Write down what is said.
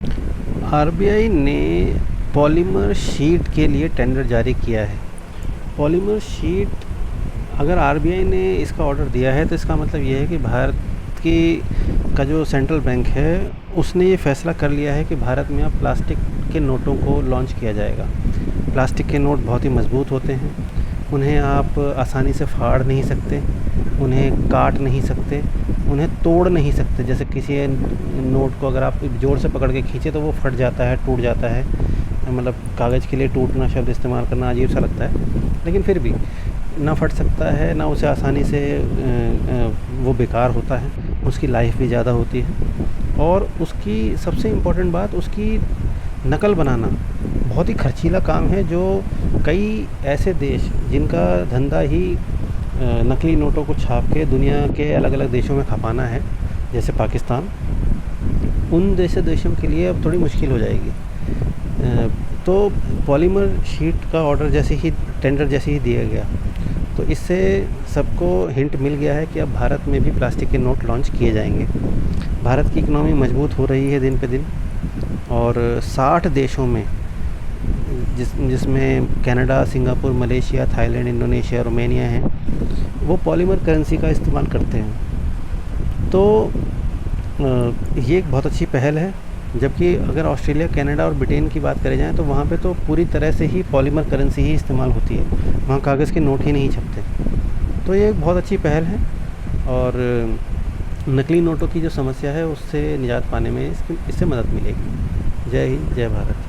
RBI ने polymer sheet के लिए टेंडर जारी किया है। पॉलीमर शीट, अगर आरबीआई ने इसका ऑर्डर दिया है तो इसका मतलब ये है कि भारत की का जो सेंट्रल बैंक है उसने ये फ़ैसला कर लिया है कि भारत में अब प्लास्टिक के नोटों को लॉन्च किया जाएगा। प्लास्टिक के नोट बहुत ही मज़बूत होते हैं, उन्हें आप आसानी से फाड़ नहीं सकते, उन्हें काट नहीं सकते, उन्हें तोड़ नहीं सकते। जैसे किसी नोट को अगर आप ज़ोर से पकड़ के खींचे तो वो फट जाता है, टूट जाता है। मतलब कागज़ के लिए टूटना शब्द इस्तेमाल करना अजीब सा लगता है, लेकिन फिर भी ना फट सकता है, ना उसे आसानी से वो बेकार होता है, उसकी लाइफ भी ज़्यादा होती है। और उसकी सबसे इम्पोर्टेंट बात, उसकी नकल बनाना बहुत ही खर्चीला काम है, जो कई ऐसे देश जिनका धंधा ही नकली नोटों को छाप के दुनिया के अलग अलग देशों में खपाना है, जैसे पाकिस्तान, उन जैसे देशों के लिए अब थोड़ी मुश्किल हो जाएगी। तो पॉलीमर शीट का ऑर्डर जैसे ही टेंडर जैसे ही दिया गया तो इससे सबको हिंट मिल गया है कि अब भारत में भी प्लास्टिक के नोट लॉन्च किए जाएंगे। भारत की इकनॉमी मजबूत हो रही है दिन पे दिन, और 60 देशों में जिसमें Canada, Singapore, Malaysia, Thailand, Indonesia, Romania हैं, वो पॉलीमर करेंसी का इस्तेमाल करते हैं। तो ये एक बहुत अच्छी पहल है। जबकि अगर ऑस्ट्रेलिया, कनाडा और ब्रिटेन की बात करी जाए तो वहाँ पे तो पूरी तरह से ही पॉलीमर करेंसी ही इस्तेमाल होती है, वहाँ कागज़ के नोट ही नहीं छपते। तो ये एक बहुत अच्छी पहल है, और नकली नोटों की जो समस्या है उससे निजात पाने में इससे मदद मिलेगी। जय हिंद, जय भारत।